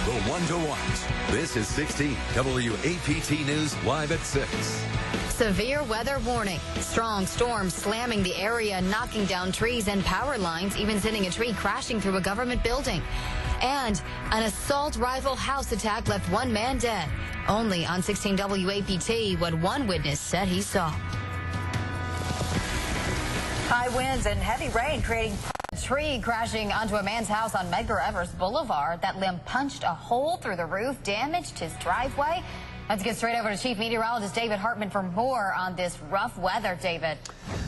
the one to watch. This is 16 WAPT News live at 6. Severe weather warning. Strong storms slamming the area, knocking down trees and power lines, even sending a tree crashing through a government building. And an assault rifle house attack left one man dead. Only on 16 WAPT, what one witness said he saw. High winds and heavy rain creating a tree crashing onto a man's house on Medgar Evers Boulevard. That limb punched a hole through the roof, damaged his driveway. Let's get straight over to Chief Meteorologist David Hartman for more on this rough weather. David.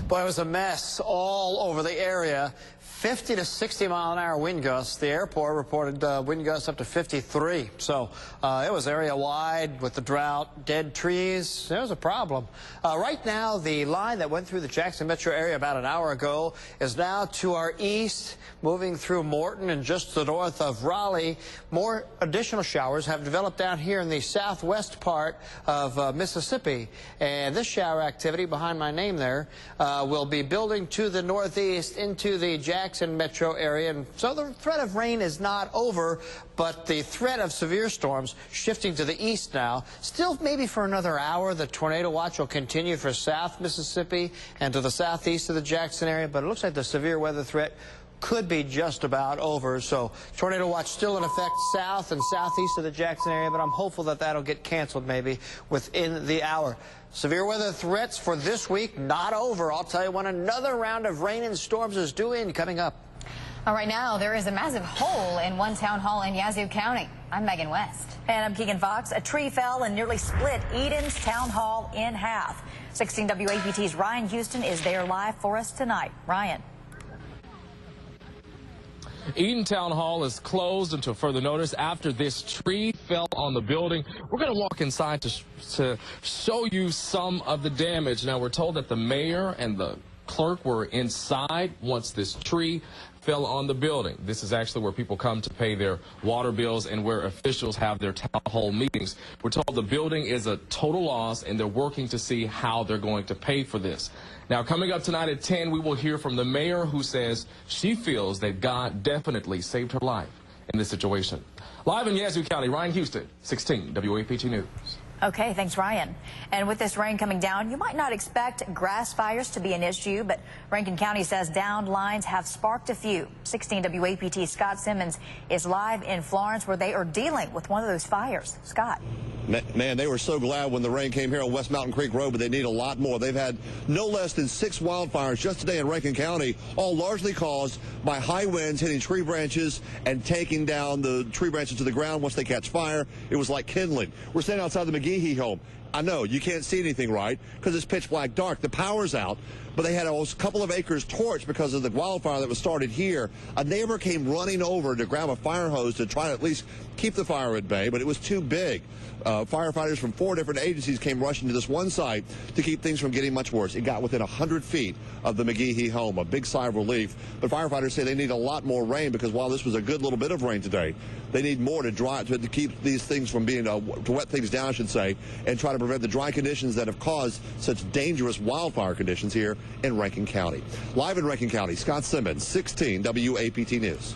Boy, it was a mess all over the area. 50 to 60 mile an hour wind gusts. The airport reported wind gusts up to 53. So it was area wide with the drought, dead trees. There was a problem. Right now, the line that went through the Jackson metro area about an hour ago is now to our east, moving through Morton and just to the north of Raleigh. More additional showers have developed down here in the southwest part of Mississippi. And this shower activity behind my name there will be building to the northeast into the Jackson metro area, and so the threat of rain is not over, but the threat of severe storms shifting to the east now. Still maybe for another hour. The tornado watch will continue for South Mississippi and to the southeast of the Jackson area, but it looks like the severe weather threat could be just about over. So tornado watch still in effect south and southeast of the Jackson area, but I'm hopeful that that'll get canceled maybe within the hour. Severe weather threats for this week not over. I'll tell you when another round of rain and storms is due in coming up. All right, now there is a massive hole in one town hall in Yazoo County. I'm Megan West. And I'm Keegan Fox. A tree fell and nearly split Eden's town hall in half. 16 WAPT's Ryan Houston is there live for us tonight. Ryan. Eden Town Hall is closed until further notice after this tree fell on the building. We're going to walk inside to show you some of the damage. Now, we're told that the mayor and the clerk were inside once this tree fell on the building. This is actually where people come to pay their water bills and where officials have their town hall meetings. We're told the building is a total loss and they're working to see how they're going to pay for this. Now, coming up tonight at 10, we will hear from the mayor who says she feels that God definitely saved her life in this situation. Live in Yazoo County, Ryan Houston, 16 WAPT News. Okay, thanks, Ryan. And with this rain coming down, you might not expect grass fires to be an issue, but Rankin County says downed lines have sparked a few. 16 WAPT Scott Simmons is live in Florence, where they are dealing with one of those fires. Scott. Man, they were so glad when the rain came here on West Mountain Creek Road, but they need a lot more. They've had no less than 6 wildfires just today in Rankin County, all largely caused by high winds hitting tree branches and taking down the tree branches to the ground. Once they catch fire, it was like kindling. We're standing outside the McGehee home. I know you can't see anything right because it's pitch black dark. The power's out, but they had a couple of acres torched because of the wildfire that was started here. A neighbor came running over to grab a fire hose to try to at least keep the fire at bay, but it was too big. Firefighters from 4 different agencies came rushing to this one site to keep things from getting much worse. It got within 100 feet of the McGehee home, a big sigh of relief. But firefighters say they need a lot more rain because while this was a good little bit of rain today, they need more to keep these things from being, to wet things down, I should say, and try to prevent the dry conditions that have caused such dangerous wildfire conditions here in Rankin County. Live in Rankin County, Scott Simmons, 16 WAPT News.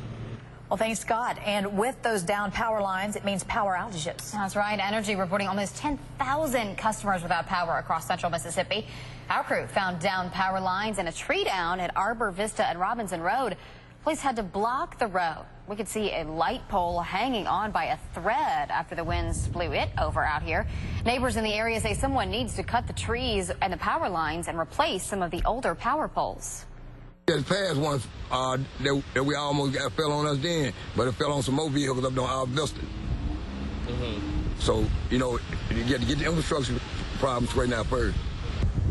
Well, thanks, Scott. And with those down power lines, it means power outages. That's right. Energy reporting almost 10,000 customers without power across central Mississippi. Our crew found down power lines and a tree down at Arbor Vista and Robinson Road. Police had to block the road. We could see a light pole hanging on by a thread after the winds blew it over out here. Neighbors in the area say someone needs to cut the trees and the power lines and replace some of the older power poles. Just passed once that we almost fell on us then, but it fell on some more vehicles up on our Vista. So, you know, you get to get the infrastructure problem straightened out first.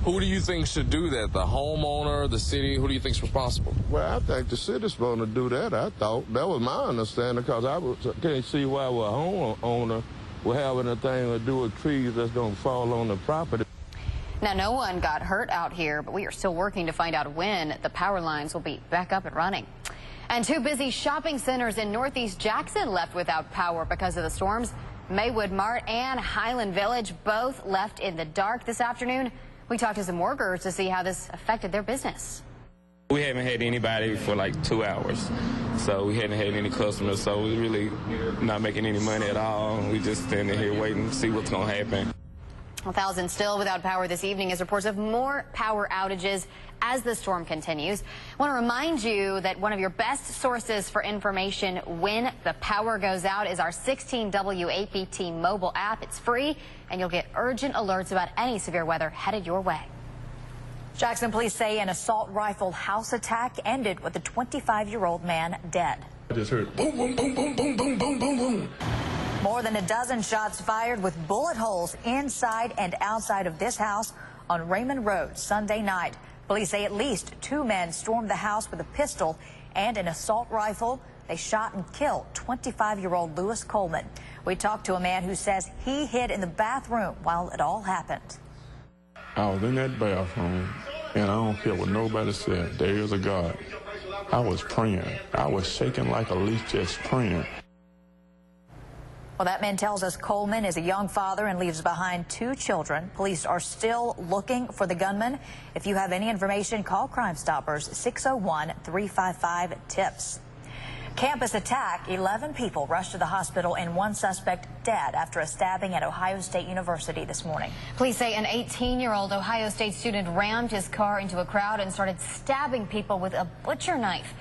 Who do you think should do that? The homeowner, the city? Who do you think is responsible? Well, I think the city's supposed to do that. I thought that was my understanding because I can't see why a homeowner will have anything to do with trees that's going to fall on the property. Now, no one got hurt out here, but we are still working to find out when the power lines will be back up and running. And 2 busy shopping centers in Northeast Jackson left without power because of the storms. Maywood Mart and Highland Village both left in the dark this afternoon. We talked to some workers to see how this affected their business. We haven't had anybody for like 2 hours, so we hadn't had any customers, so we're really not making any money at all. We just standing here waiting to see what's going to happen. Thousands still without power this evening as reports of more power outages as the storm continues. I want to remind you that one of your best sources for information when the power goes out is our 16 WAPT mobile app. It's free, and you'll get urgent alerts about any severe weather headed your way. Jackson police say an assault rifle house attack ended with a 25-year-old man dead. I just heard boom, boom, boom, boom, boom, boom, boom, boom, boom. More than a dozen shots fired with bullet holes inside and outside of this house on Raymond Road Sunday night. Police say at least 2 men stormed the house with a pistol and an assault rifle. They shot and killed 25-year-old Lewis Coleman. We talked to a man who says he hid in the bathroom while it all happened. I was in that bathroom, and I don't care what nobody said. There is a God. I was praying. I was shaking like a leaf, just praying. Well, that man tells us Coleman is a young father and leaves behind 2 children. Police are still looking for the gunman. If you have any information, call Crime Stoppers 601-355-TIPS. Campus attack. 11 people rushed to the hospital and 1 suspect dead after a stabbing at Ohio State University this morning. Police say an 18-year-old Ohio State student rammed his car into a crowd and started stabbing people with a butcher knife.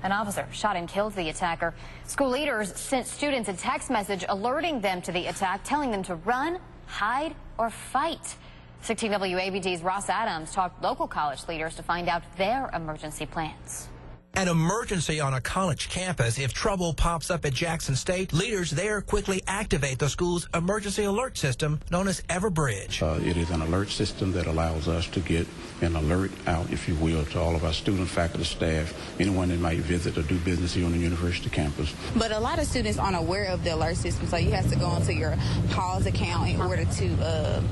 An officer shot and killed the attacker. School leaders sent students a text message alerting them to the attack, telling them to run, hide, or fight. 16 WABT's Ross Adams talked local college leaders to find out their emergency plans. An emergency on a college campus. If trouble pops up at Jackson State, leaders there quickly activate the school's emergency alert system known as Everbridge. It is an alert system that allows us to get an alert out, if you will, to all of our students, faculty, staff, anyone that might visit or do business here on the university campus. But a lot of students aren't aware of the alert system, so you have to go onto your pause account in order to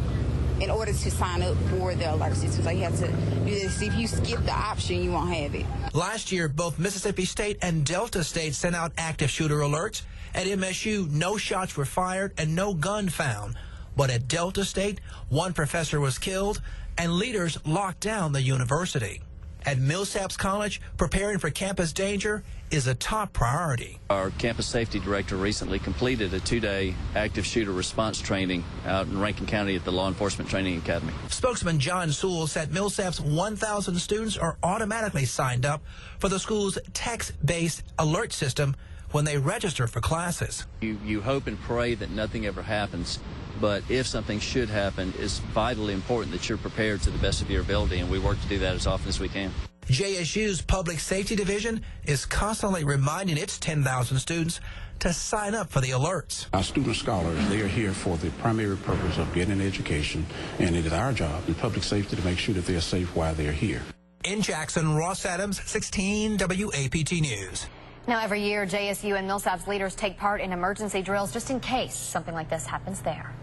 sign up for the alert system. So you have to do this. If you skip the option, you won't have it. Last year, both Mississippi State and Delta State sent out active shooter alerts. At MSU, no shots were fired and no gun found. But at Delta State, 1 professor was killed and leaders locked down the university. At Millsaps College, preparing for campus danger is a top priority. Our campus safety director recently completed a 2-day active shooter response training out in Rankin County at the Law Enforcement Training Academy. Spokesman John Sewell said Millsaps' 1,000 students are automatically signed up for the school's text-based alert system when they register for classes. You hope and pray that nothing ever happens, but if something should happen, it's vitally important that you're prepared to the best of your ability, and we work to do that as often as we can. JSU's Public Safety Division is constantly reminding its 10,000 students to sign up for the alerts. Our student scholars, they are here for the primary purpose of getting an education, and it is our job in public safety to make sure that they are safe while they are here. In Jackson, Ross Adams, 16 WAPT News. Now, every year, JSU and Millsaps leaders take part in emergency drills just in case something like this happens there.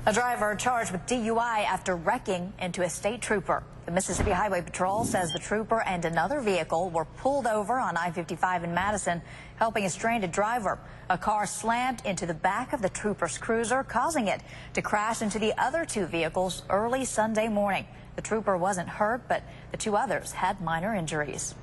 A driver charged with DUI after wrecking into a state trooper. The Mississippi Highway Patrol says the trooper and another vehicle were pulled over on I-55 in Madison, helping a stranded driver. A car slammed into the back of the trooper's cruiser, causing it to crash into the other 2 vehicles early Sunday morning. The trooper wasn't hurt, but the 2 others had minor injuries.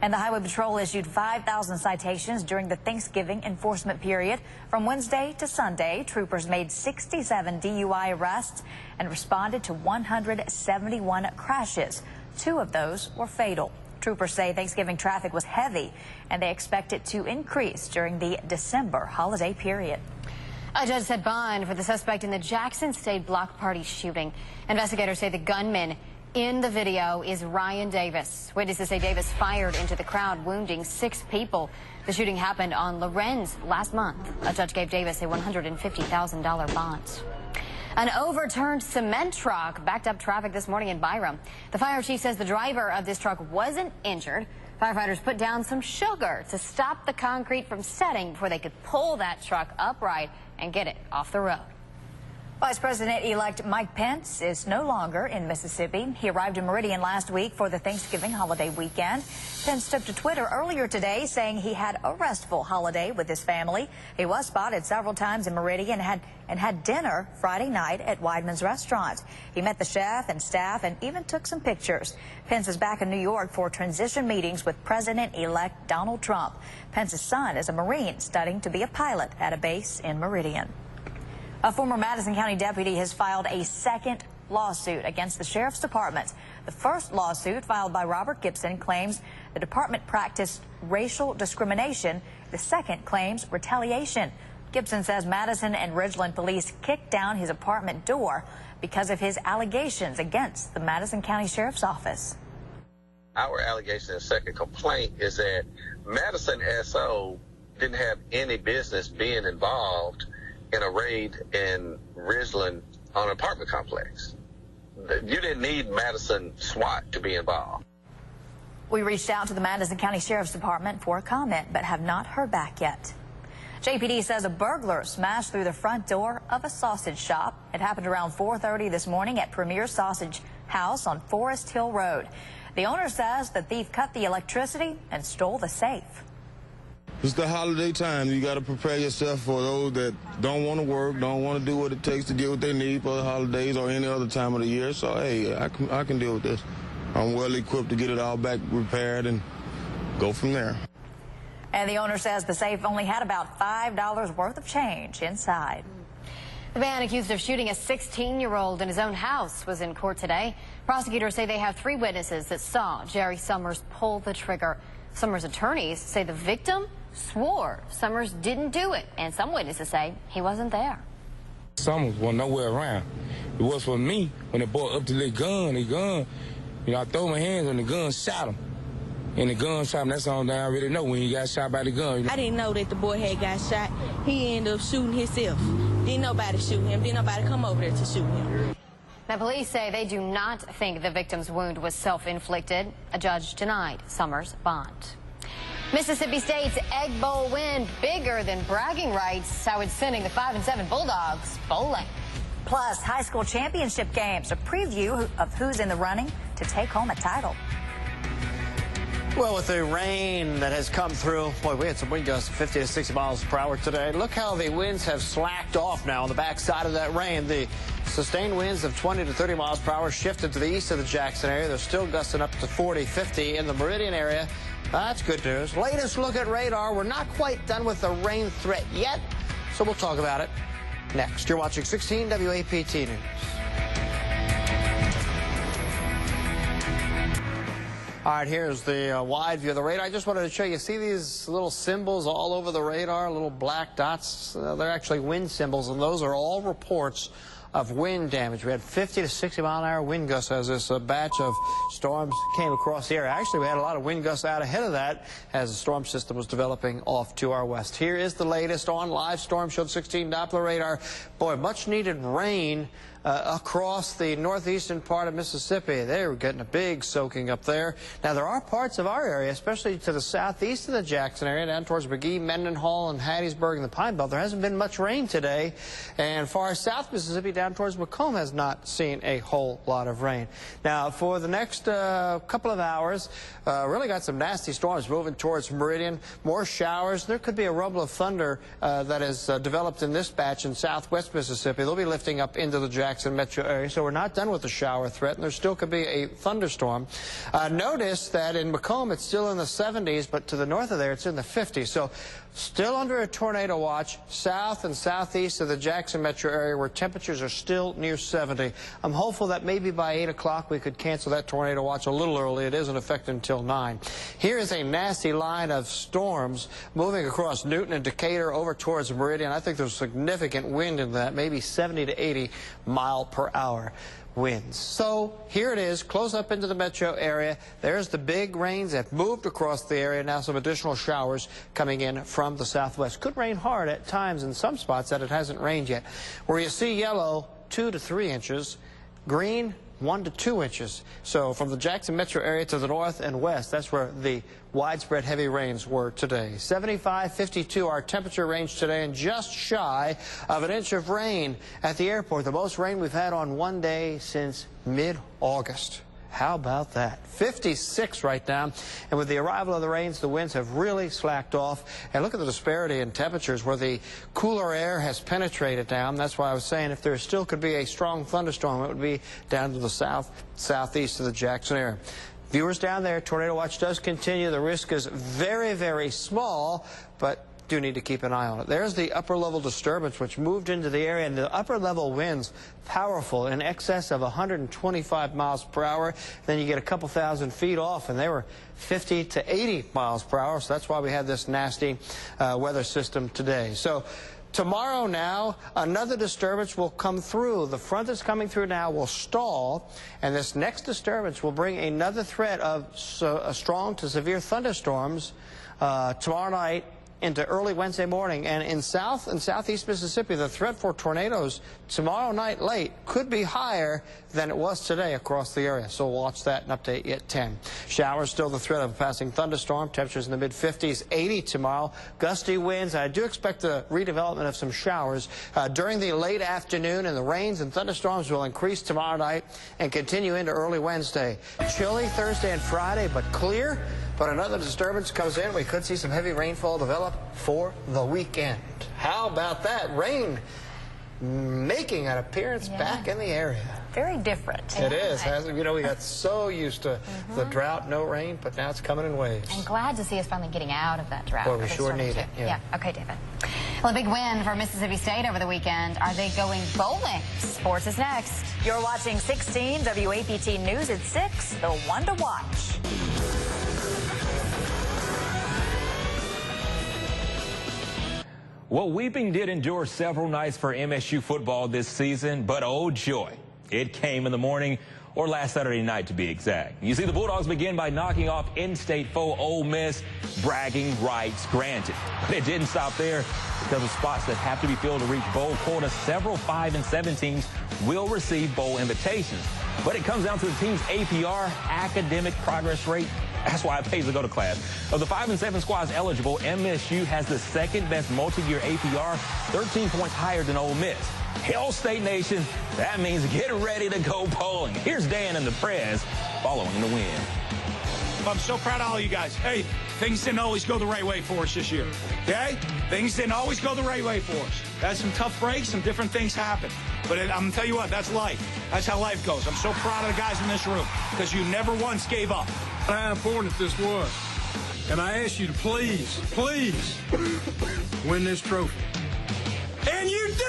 And the Highway Patrol issued 5,000 citations during the Thanksgiving enforcement period. From Wednesday to Sunday, troopers made 67 DUI arrests and responded to 171 crashes. 2 of those were fatal. Troopers say Thanksgiving traffic was heavy, and they expect it to increase during the December holiday period. A judge set bond for the suspect in the Jackson State block party shooting. Investigators say the gunman in the video is Ryan Davis. Witnesses say Davis fired into the crowd, wounding 6 people. The shooting happened on Lorenz last month. A judge gave Davis a $150,000 bond. An overturned cement truck backed up traffic this morning in Byram. The fire chief says the driver of this truck wasn't injured. Firefighters put down some sugar to stop the concrete from setting before they could pull that truck upright and get it off the road. Vice President-elect Mike Pence is no longer in Mississippi. He arrived in Meridian last week for the Thanksgiving holiday weekend. Pence took to Twitter earlier today saying he had a restful holiday with his family. He was spotted several times in Meridian and had dinner Friday night at Weidman's restaurant. He met the chef and staff and even took some pictures. Pence is back in New York for transition meetings with President-elect Donald Trump. Pence's son is a Marine studying to be a pilot at a base in Meridian. A former Madison County deputy has filed a second lawsuit against the Sheriff's Department. The first lawsuit, filed by Robert Gibson, claims the department practiced racial discrimination. The second claims retaliation. Gibson says Madison and Ridgeland police kicked down his apartment door because of his allegations against the Madison County Sheriff's Office. Our allegation and second complaint is that Madison SO didn't have any business being involved in a raid in Ridgeland on an apartment complex. You didn't need Madison SWAT to be involved. We reached out to the Madison County Sheriff's Department for a comment, but have not heard back yet. JPD says a burglar smashed through the front door of a sausage shop. It happened around 4:30 this morning at Premier Sausage House on Forest Hill Road. The owner says the thief cut the electricity and stole the safe. It's the holiday time. You got to prepare yourself for those that don't want to work, don't want to do what it takes to get what they need for the holidays or any other time of the year. So, hey, I can deal with this. I'm well equipped to get it all back repaired and go from there. And the owner says the safe only had about $5 worth of change inside. The man accused of shooting a 16-year-old in his own house was in court today. Prosecutors say they have 3 witnesses that saw Jerry Summers pull the trigger. Summers' attorneys say the victim swore Summers didn't do it, and some witnesses say he wasn't there. Summers was nowhere around. It was for me when the boy up to the gun, you know, I throw my hands on the gun, shot him. And the gun shot him. That's all I already know when he got shot by the gun. You know? I didn't know that the boy had got shot. He ended up shooting himself. Didn't nobody shoot him. Didn't nobody come over there to shoot him. Now, police say they do not think the victim's wound was self-inflicted. A judge denied Summers' bond. Mississippi State's Egg Bowl win, bigger than bragging rights. How it's sending the 5-7 Bulldogs bowling. Plus, high school championship games, a preview of who's in the running to take home a title. Well, with the rain that has come through, boy, we had some wind gusts of 50 to 60 miles per hour today. Look how the winds have slacked off now on the backside of that rain. The sustained winds of 20 to 30 miles per hour shifted to the east of the Jackson area. They're still gusting up to 40, 50 in the Meridian area. That's good news. Latest look at radar. We're not quite done with the rain threat yet, so we'll talk about it next. You're watching 16 WAPT News. All right, here's the wide view of the radar. I just wanted to show you, see these little symbols all over the radar, little black dots? They're actually wind symbols, and those are all reports of wind damage. We had 50 to 60 mile an hour wind gusts as this batch of storms came across the area. Actually, we had a lot of wind gusts out ahead of that as the storm system was developing off to our west. Here is the latest on live storm showed 16 Doppler radar. Boy, much needed rain across the northeastern part of Mississippi. They were getting a big soaking up there. Now, there are parts of our area, especially to the southeast of the Jackson area, down towards McGee, Mendenhall, and Hattiesburg and the Pine Belt. There hasn't been much rain today. And far south Mississippi, down towards Macomb, has not seen a whole lot of rain. Now, for the next couple of hours, really got some nasty storms moving towards Meridian. More showers. There could be a rumble of thunder that has developed in this batch in southwest Mississippi. They'll be lifting up into the Jackson metro area, so we're not done with the shower threat, and there still could be a thunderstorm. Notice that in Macomb it's still in the 70s, but to the north of there it's in the 50s. So still under a tornado watch south and southeast of the Jackson metro area where temperatures are still near 70. I'm hopeful that maybe by 8 o'clock we could cancel that tornado watch a little early. It isn't effective until 9. Here is a nasty line of storms moving across Newton and Decatur over towards Meridian. I think there's significant wind in that, maybe 70 to 80 mile per hour winds. So here it is, close up into the metro area. There's the big rains that moved across the area. Now some additional showers coming in from the southwest. Could rain hard at times in some spots that it hasn't rained yet. Where you see yellow, 2 to 3 inches, green, 1 to 2 inches. So from the Jackson metro area to the north and west, that's where the widespread heavy rains were today. 75, 52 our temperature range today, and just shy of an inch of rain at the airport. The most rain we've had on one day since mid-August. How about that? 56 right now. And with the arrival of the rains, the winds have really slacked off. And look at the disparity in temperatures where the cooler air has penetrated down. That's why I was saying if there still could be a strong thunderstorm, it would be down to the southeast of the Jackson area. Viewers down there, tornado watch does continue. The risk is very, very small, but do need to keep an eye on it. There's the upper level disturbance which moved into the area, and the upper level winds powerful in excess of 125 miles per hour. Then you get a couple thousand feet off and they were 50 to 80 miles per hour. So that's why we had this nasty weather system today. So tomorrow now, another disturbance will come through. The front that's coming through now will stall, and this next disturbance will bring another threat of strong to severe thunderstorms tomorrow night into early Wednesday morning. And in south and southeast Mississippi, the threat for tornadoes tomorrow night late could be higher than it was today across the area. So watch that and update you at 10. Showers still the threat of a passing thunderstorm. Temperatures in the mid-50s, 80 tomorrow. Gusty winds. I do expect the redevelopment of some showers during the late afternoon, and the rains and thunderstorms will increase tomorrow night and continue into early Wednesday. Chilly Thursday and Friday, but clear. But another disturbance comes in. We could see some heavy rainfall develop for the weekend. How about that? Rain making an appearance back in the area. Very different. It is. You know, we got so used to the drought, no rain, but now it's coming in waves. I'm glad to see us finally getting out of that drought. Boy, we sure need it. Yeah. Okay, David. Well, a big win for Mississippi State over the weekend. Are they going bowling? Sports is next. You're watching 16 WAPT News at 6, the one to watch. Well, weeping did endure several nights for MSU football this season, but oh joy, it came in the morning, or last Saturday night to be exact. You see, the Bulldogs begin by knocking off in-state foe Ole Miss, bragging rights granted. But it didn't stop there, because of spots that have to be filled to reach bowl quota. Several 5 and 7 teams will receive bowl invitations. But it comes down to the team's APR, academic progress rate. That's why it pays to go to class. Of the 5 and 7 squads eligible, MSU has the second best multi-year APR, 13 points higher than Ole Miss. Hell State Nation, that means get ready to go bowling. Here's Dan and the Prez following the win. I'm so proud of all you guys. Hey, things didn't always go the right way for us this year, okay? Things didn't always go the right way for us. Had some tough breaks, some different things happen. But I'm going to tell you what, that's life. That's how life goes. I'm so proud of the guys in this room because you never once gave up. How important this was. And I ask you to please, please win this trophy. And you did it!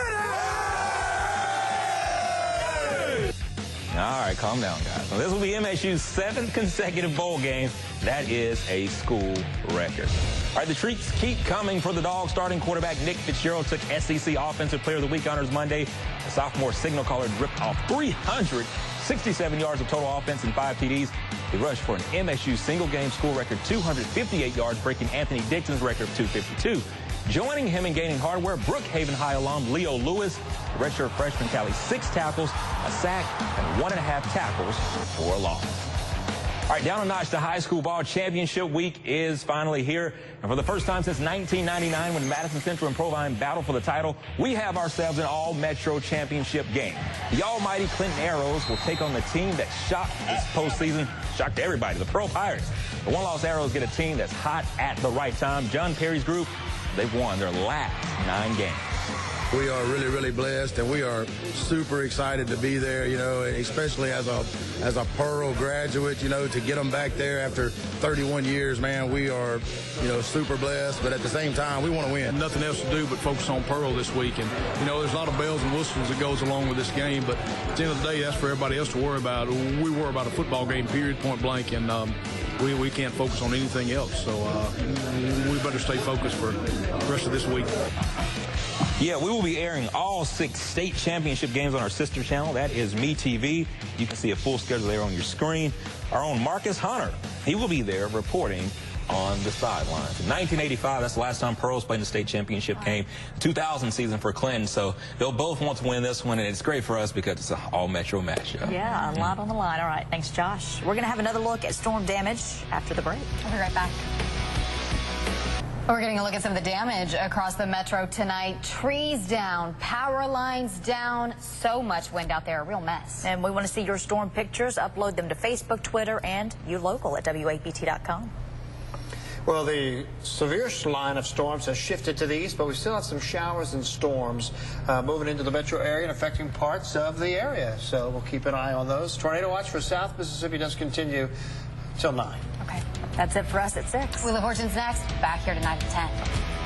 All right, calm down, guys. Well, this will be MSU's 7th consecutive bowl game. That is a school record. All right, the treats keep coming for the Dogs. Starting quarterback Nick Fitzgerald took SEC Offensive Player of the Week honors Monday. The sophomore signal caller ripped off 367 yards of total offense and 5 TDs. He rushed for an MSU single-game school record 258 yards, breaking Anthony Dixon's record of 252. Joining him in gaining hardware, Brookhaven High alum Leo Lewis. The redshirt freshman tallied 6 tackles, a sack, and 1.5 tackles for a loss. All right, down a notch, the high school ball championship week is finally here. And for the first time since 1999, when Madison Central and Provine battled for the title, we have ourselves an all-metro championship game. The almighty Clinton Arrows will take on the team that shocked this postseason, shocked everybody, the Pro Pirates. The one-loss Arrows get a team that's hot at the right time. John Perry's group, they've won their last 9 games. We are really, really blessed, and we are super excited to be there, you know, especially as a Pearl graduate, you know, to get them back there after 31 years, man, we are, you know, super blessed. But at the same time, we want to win. Nothing else to do but focus on Pearl this week. And, you know, there's a lot of bells and whistles that goes along with this game. But at the end of the day, that's for everybody else to worry about. We worry about a football game, period, point blank. And we can't focus on anything else. So we better stay focused for the rest of this week. Yeah, we will be airing all 6 state championship games on our sister channel. That is MeTV. You can see a full schedule there on your screen. Our own Marcus Hunter, he will be there reporting on the sidelines. In 1985, that's the last time Pearls played in the state championship game. 2000 season for Clinton, so they'll both want to win this one, and it's great for us because it's an all-metro matchup. Yeah, a lot on the line. All right, thanks, Josh. We're going to have another look at storm damage after the break. We'll be right back. We're getting a look at some of the damage across the metro tonight. Trees down, power lines down, so much wind out there, a real mess. And we want to see your storm pictures. Upload them to Facebook, Twitter, and local at WAPT.com. Well, the severe line of storms has shifted to the east, but we still have some showers and storms moving into the metro area and affecting parts of the area. So we'll keep an eye on those. Tornado watch for South Mississippi does continue till 9. Okay, that's it for us at 6. Wheel of Fortune's next. Back here tonight at 10.